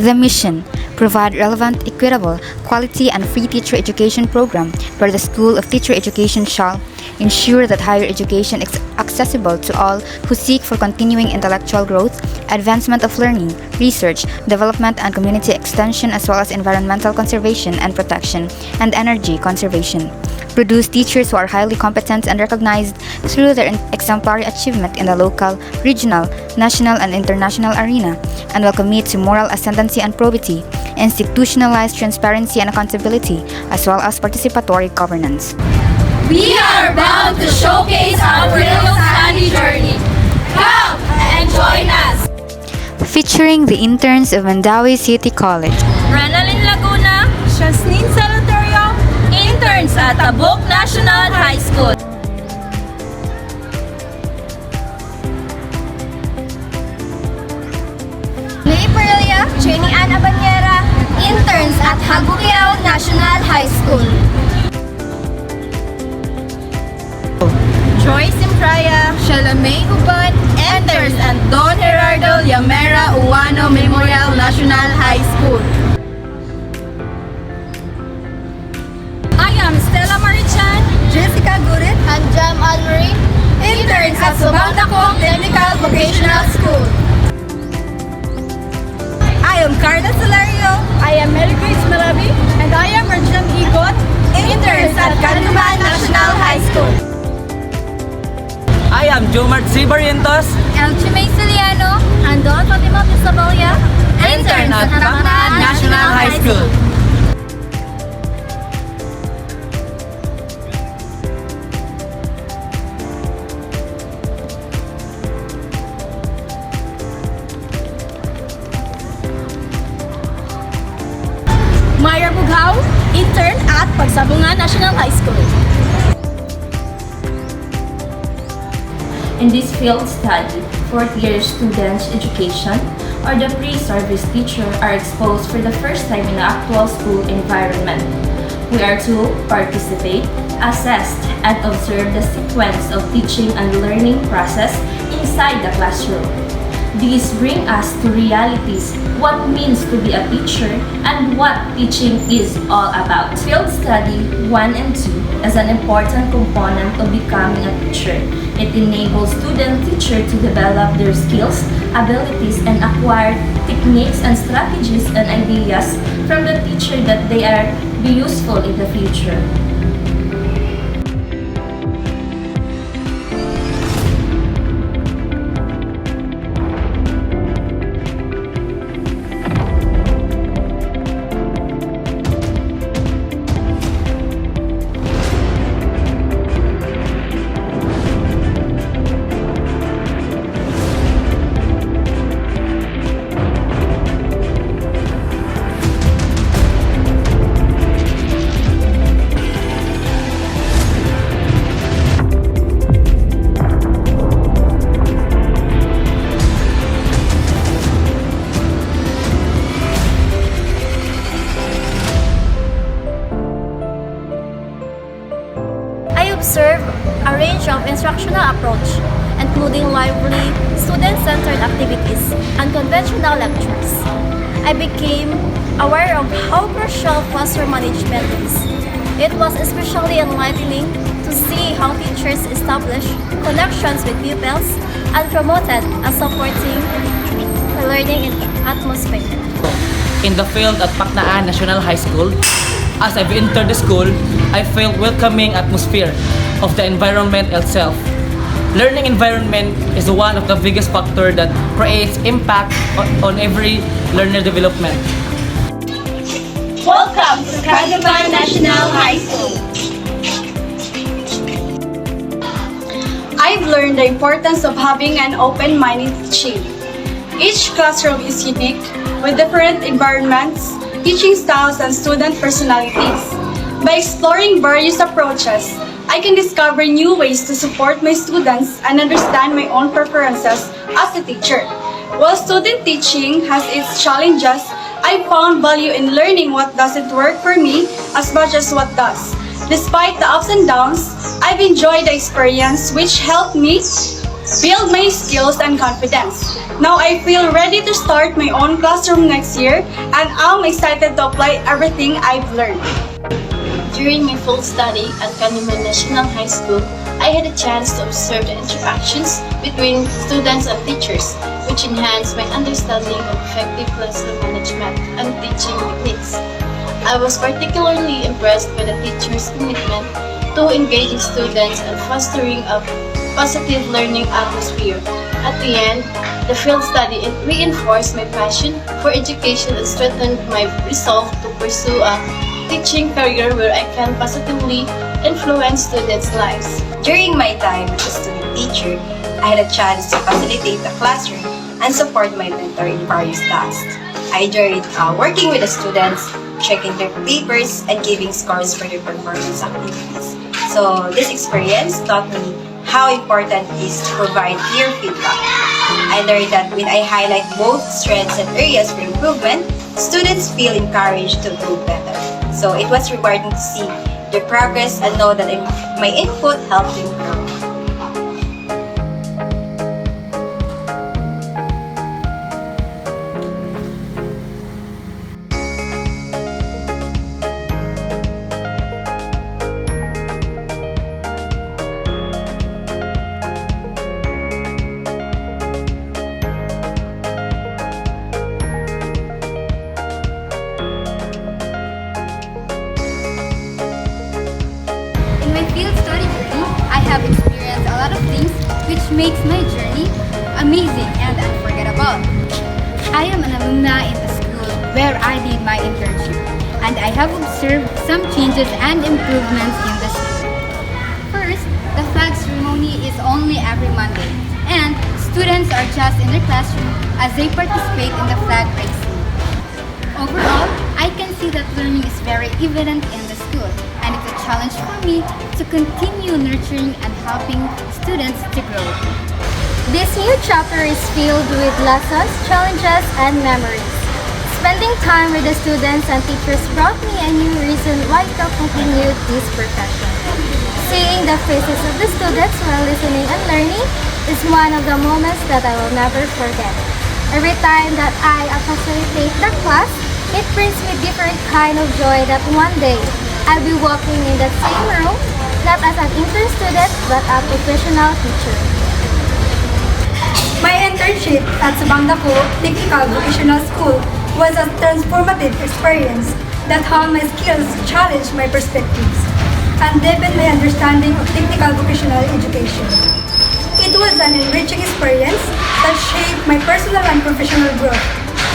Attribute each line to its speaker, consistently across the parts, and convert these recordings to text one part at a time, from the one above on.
Speaker 1: The mission: provide relevant, equitable, quality, and free teacher education program where the School of Teacher Education shall ensure that higher education is accessible to all who seek for continuing intellectual growth, advancement of learning, research, development, and community extension, as well as environmental conservation and protection, and energy conservation. Produce teachers who are highly competent and recognized through their exemplary achievement in the local, regional, national, and international arena, and will commit to moral ascendancy and probity, institutionalized transparency and accountability, as well as participatory governance.
Speaker 2: We are bound to showcase our real study journey. Come and join us!
Speaker 1: Featuring the interns of Mandawi City College,
Speaker 2: Ranalyn Laguna, Shasnin Salatorio, interns at Tabuk National High School. Lily Perelia, Jenny Ana Banyera, interns at Hagukiao National High School. Joyce Impraya, Shalamay Uban, enters at Don Gerardo Llamera Uwano Memorial National High School. I am Stella Marichan, Jessica Gurit, and Jam Almarie, interns at Subang Dacong Technical Vocational School. I am Carla Solario, I am Mary Grace Marabi, and I am Rajan Igot, interns at Canuman National High School.
Speaker 3: I am Jomart C. Barrientos,
Speaker 2: Elchimay Ciliano, and Don Fatima Pisabolia,
Speaker 3: intern at Bacnan National High School.
Speaker 2: Myra Bugao, intern at Pagsabungan National High School.
Speaker 4: In this field study, fourth-year students' education or the pre-service teacher are exposed for the first time in the actual school environment. We are to participate, assess, and observe the sequence of teaching and learning process inside the classroom. These bring us to realities, what means to be a teacher, and what teaching is all about. Field study 1 and 2 is an important component of becoming a teacher. It enables student-teacher to develop their skills, abilities, and acquire techniques and strategies and ideas from the teacher that they are be useful in the future.
Speaker 2: Observe a range of instructional approach, including lively, student-centered activities and conventional lectures. I became aware of how crucial classroom management is. It was especially enlightening to see how teachers established connections with pupils and promoted a supporting learning atmosphere.
Speaker 3: In the field at Bacnan National High School, as I've entered the school, I felt welcoming atmosphere of the environment itself. Learning environment is one of the biggest factors that creates impact on every learner development.
Speaker 2: Welcome to Canuman National High School.
Speaker 5: I've learned the importance of having an open-minded teaching. Each classroom is unique, with different environments, teaching styles, and student personalities. By exploring various approaches, I can discover new ways to support my students and understand my own preferences as a teacher. While student teaching has its challenges, I found value in learning what doesn't work for me as much as what does. Despite the ups and downs, I've enjoyed the experience, which helped me build my skills and confidence. Now I feel ready to start my own classroom next year, and I'm excited to apply everything I've learned.
Speaker 2: During my full study at Candyman National High School, I had a chance to observe the interactions between students and teachers, which enhanced my understanding of effective classroom management and teaching techniques. I was particularly impressed by the teachers' commitment to engaging students and fostering a positive learning atmosphere. At the end, the field study reinforced my passion for education and strengthened my resolve to pursue a teaching career where I can positively influence students' lives.
Speaker 6: During my time as a student teacher, I had a chance to facilitate the classroom and support my mentor in various tasks. I enjoyed working with the students, checking their papers, and giving scores for their performance activities. So this experience taught me how important it is to provide clear feedback. I learned that when I highlight both strengths and areas for improvement, students feel encouraged to do better. So it was rewarding to see their progress and know that my input helped them grow.
Speaker 1: In my field study journey, I have experienced a lot of things which makes my journey amazing and unforgettable. I am an alumna in the school where I did my internship, and I have observed some changes and improvements in the school. First, the flag ceremony is only every Monday, and students are just in their classroom as they participate in the flag raising. Overall, I can see that learning is very evident in the school, and it's a challenge for me to continue nurturing and helping students to grow.
Speaker 2: This new chapter is filled with lessons, challenges, and memories. Spending time with the students and teachers brought me a new reason why to continue this profession. Seeing the faces of the students while listening and learning is one of the moments that I will never forget. Every time that I facilitate the class, it brings me different kind of joy that one day I'll be walking in that same room, not as an intern student, but a professional teacher.
Speaker 7: My internship at Subang Dako Technical Vocational School was a transformative experience that honed my skills, challenged my perspectives, and deepened my understanding of technical vocational education. It was an enriching experience that shaped my personal and professional growth.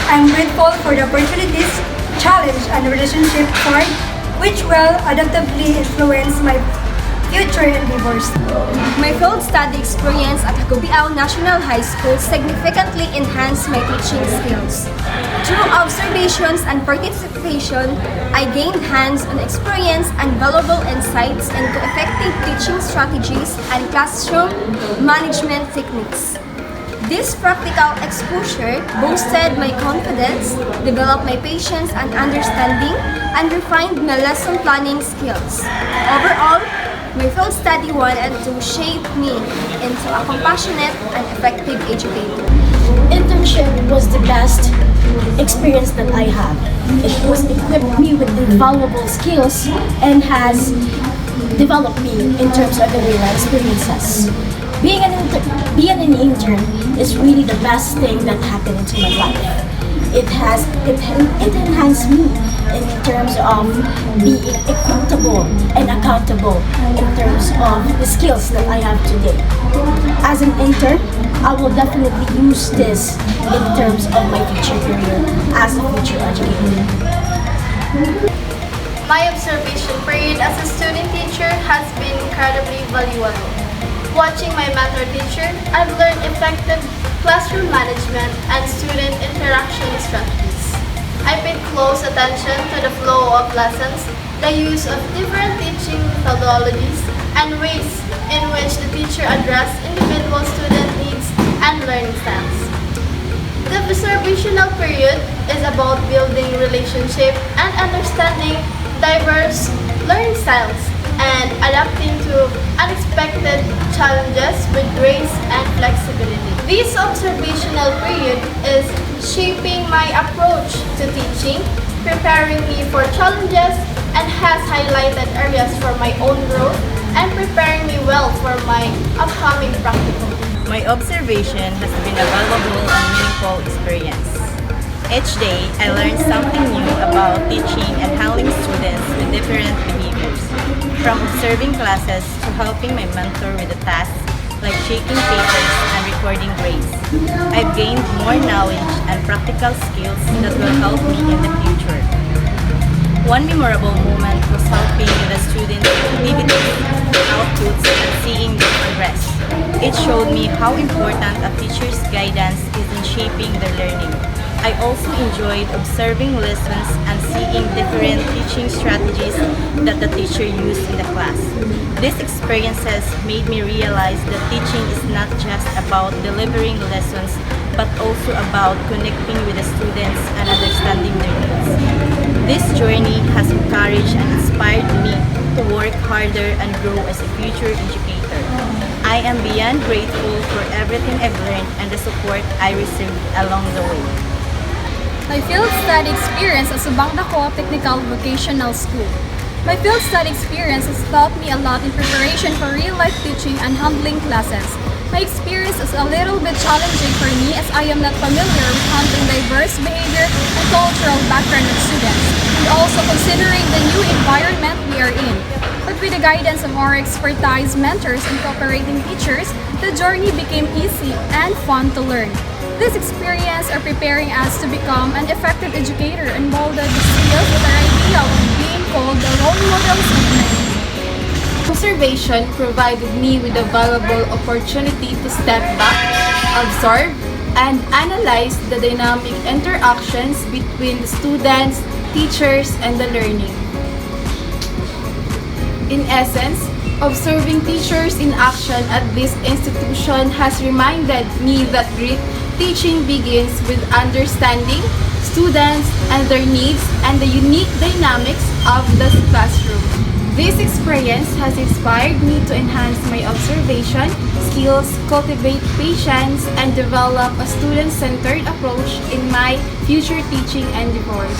Speaker 7: I am grateful for the opportunities, challenge, and relationship formed, which will adaptively influence my future endeavors.
Speaker 2: My field study experience at Hagobiao National High School significantly enhanced my teaching skills. Through observations and participation, I gained hands-on experience and valuable insights into effective teaching strategies and classroom management techniques. This practical exposure boosted my confidence, developed my patience and understanding, and refined my lesson planning skills. Overall, my field study wanted to shape me into a compassionate and effective educator.
Speaker 8: Internship was the best experience that I had. It was equipped me with invaluable skills and has developed me in terms of the real life experiences. Being an intern is really the best thing that happened into my life. It enhanced me in terms of being equitable and accountable in terms of the skills that I have today. As an intern, I will definitely use this in terms of my future career as a future educator.
Speaker 2: My observation period as a student teacher has been incredibly valuable. Watching my mentor teacher, I've learned effective classroom management and student interaction strategies. I paid close attention to the flow of lessons, the use of different teaching methodologies, and ways in which the teacher addressed individual student needs and learning styles. The observational period is about building relationship and understanding diverse learning styles and adapting to unexpected challenges with grace and flexibility. This observational period is shaping my approach to teaching, preparing me for challenges, and has highlighted areas for my own growth and preparing me well for my upcoming practicum.
Speaker 9: My observation has been a valuable and meaningful experience. Each day, I learn something new about teaching and handling students with different behaviors. From observing classes to helping my mentor with the tasks like checking papers and recording grades. I've gained more knowledge and practical skills that will help me in the future. One memorable moment was helping with the students' activities, outputs, and seeing their progress. It showed me how important a teacher's guidance is in shaping their learning. I also enjoyed observing lessons and seeing different teaching strategies that the teacher used in the class. These experiences made me realize that teaching is not just about delivering lessons, but also about connecting with the students and understanding their needs. This journey has encouraged and inspired me to work harder and grow as a future educator. I am beyond grateful for everything I've learned and the support I received along the way.
Speaker 10: My field study experience at Subang Dako Technical Vocational School. My field study experience has taught me a lot in preparation for real-life teaching and handling classes. My experience is a little bit challenging for me as I am not familiar with handling diverse behavior and cultural background of students, and also considering the new environment we are in. But with the guidance of our expertise mentors and cooperating teachers, the journey became easy and fun to learn. This experience are preparing us to become an effective educator and molded the skills with our ideal of being called the role models of many.
Speaker 11: Observation provided me with a valuable opportunity to step back, observe, and analyze the dynamic interactions between the students, teachers, and the learning. In essence, observing teachers in action at this institution has reminded me that great teaching begins with understanding students and their needs and the unique dynamics of the classroom. This experience has inspired me to enhance my observation skills, cultivate patience, and develop a student-centered approach in my future teaching endeavors.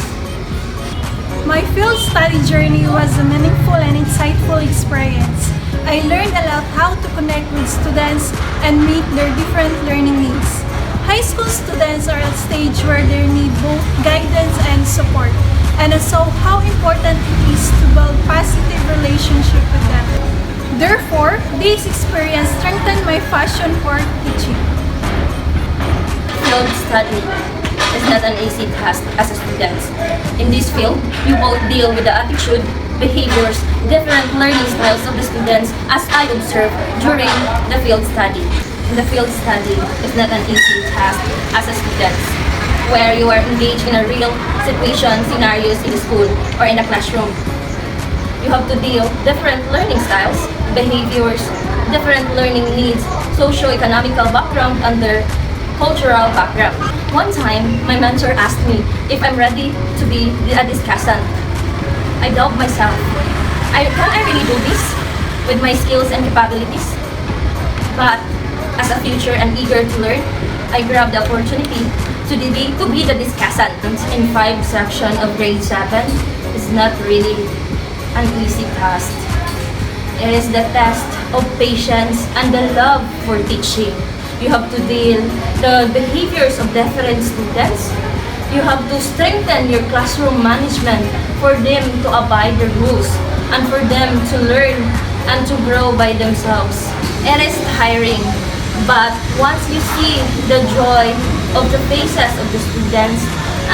Speaker 7: My field study journey was a meaningful and insightful experience. I learned a lot how to connect with students and meet their different learning needs. High school students are at a stage where they need both guidance and support, and I saw how important it is to build positive relationship with them. Therefore, this experience strengthened my passion for teaching.
Speaker 12: Field study is not an easy task as a student. In this field, you both deal with the attitude, behaviors, different learning styles of the students as I observed during the field study. The field study is not an easy task as a student, where you are engaged in a real situation scenarios in the school or in a classroom. You have to deal different learning styles, behaviors, different learning needs, socio-economical background, and their cultural background. One time, my mentor asked me if I'm ready to be a discussant. I doubt myself. Can I really do this with my skills and capabilities? But as a future and eager to learn, I grabbed the opportunity to be the discussant in 5 section of grade 7. It's not really an easy task. It is the test of patience and the love for teaching. You have to deal the behaviors of different students. You have to strengthen your classroom management for them to abide the rules and for them to learn and to grow by themselves. It is tiring. But once you see the joy of the faces of the students,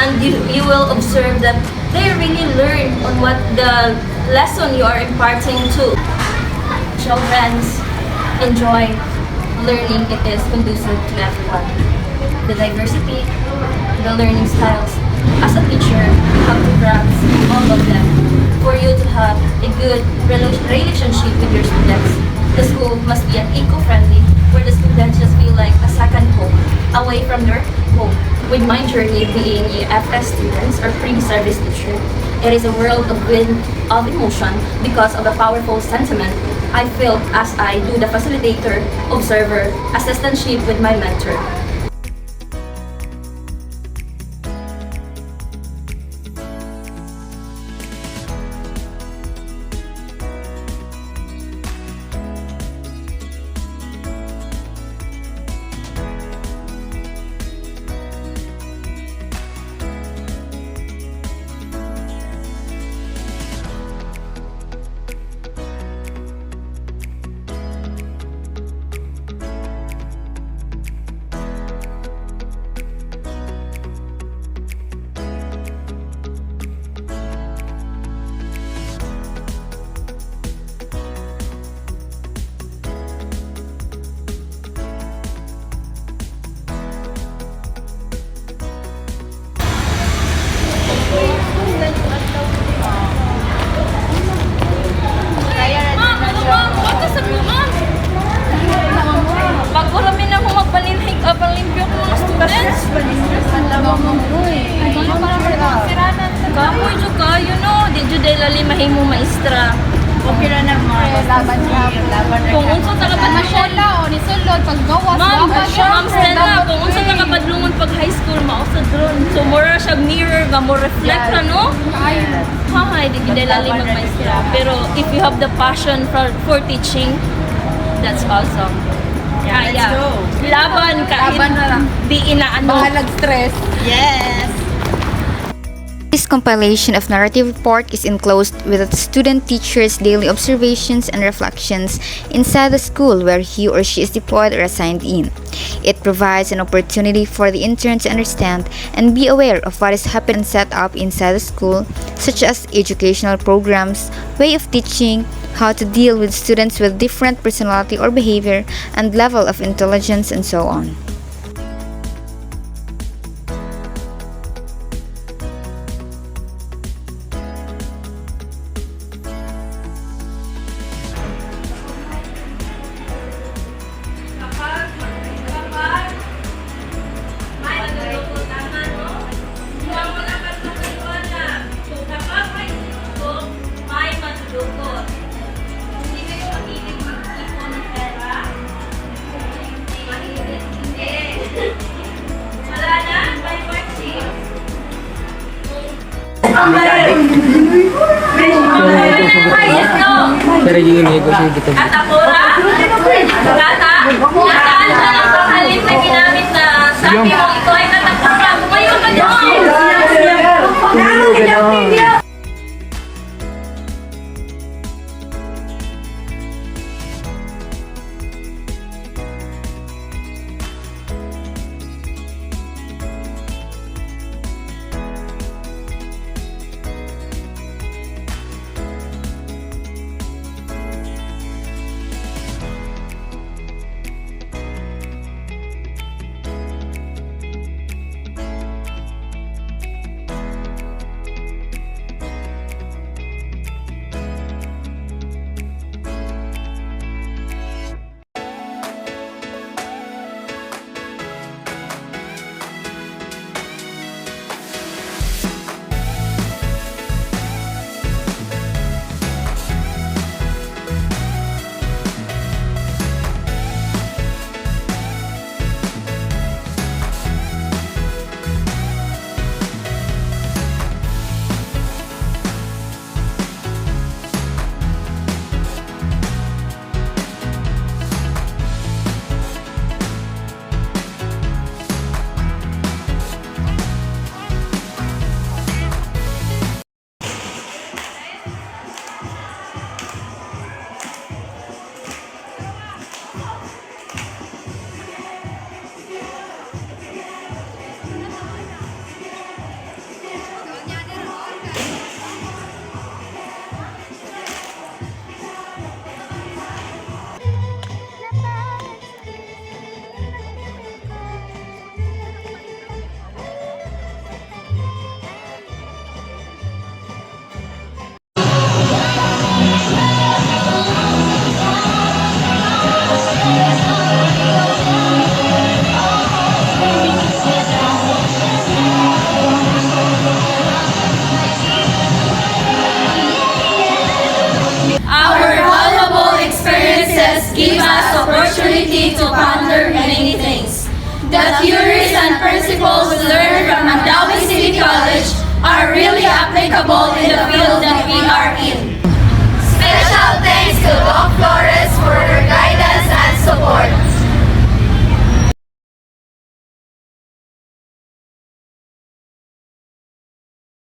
Speaker 12: and you will observe that they really learn on what the lesson you are imparting to. Children enjoy learning. It is conducive to everyone. The diversity, the learning styles. As a teacher, you have to grasp all of them for you to have a good relationship with your students. The school must be an eco-friendly, where the students just feel like a second home, away from their home. With my journey being a FS students or pre-service teacher, It is a world of emotion because of the powerful sentiment I felt as I do the facilitator, observer, assistantship with my mentor. Kamoy jo kayo no, di jo dahil lalimahin mo maestra.
Speaker 11: Okay na naman. Laban niya.
Speaker 12: Kung unsa ta kapag
Speaker 10: Masyala o ni sulod paggawas.
Speaker 12: Ma'am Stella, kung unsa ta kapadlungon pag high school mausad ron. So mura siya mirror nga mo reflect ra no? Hi, di gid lalim mag maestra. Pero if you have the passion for teaching, that's awesome.
Speaker 11: Yeah, let's go.
Speaker 12: Laban kahit
Speaker 11: Laban na lang.
Speaker 12: di inaano.
Speaker 11: Bahalag stress. Yes.
Speaker 1: This compilation of narrative report is enclosed with the student teacher's daily observations and reflections inside the school where he or she is deployed or assigned in. It provides an opportunity for the intern to understand and be aware of what is happening set up inside the school, such as educational programs, way of teaching, how to deal with students with different personality or behavior, and level of intelligence, and so on.
Speaker 3: Pero yun yung negosyo dito.
Speaker 12: Katakura? Kata? Nasaan siya ng pahalim na ginamit na sabi mo ito ay katakura? Bumayo ka doon!
Speaker 13: and principles we learn from Mandawi City College are really applicable in the field that we are in.